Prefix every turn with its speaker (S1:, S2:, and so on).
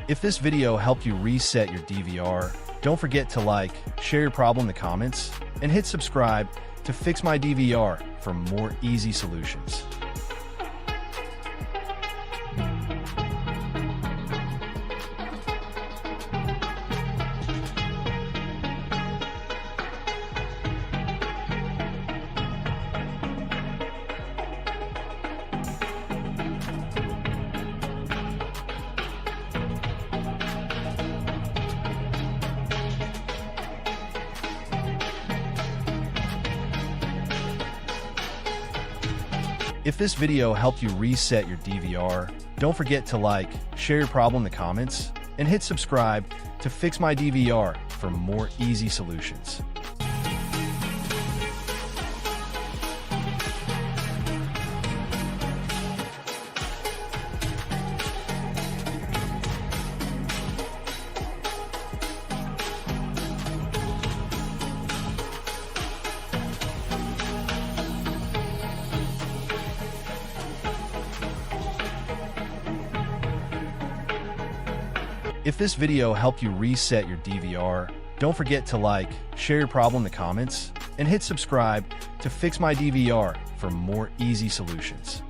S1: If this video helped you reset your DVR, don't forget to like, share your problem in the comments, and hit subscribe to Fix My DVR for more easy solutions. If this video helped you reset your DVR, don't forget to like, share your problem in the comments, and hit subscribe to Fix My DVR for more easy solutions. If this video helped you reset your DVR, don't forget to like, share your problem in the comments, and hit subscribe to Fix My DVR for more easy solutions.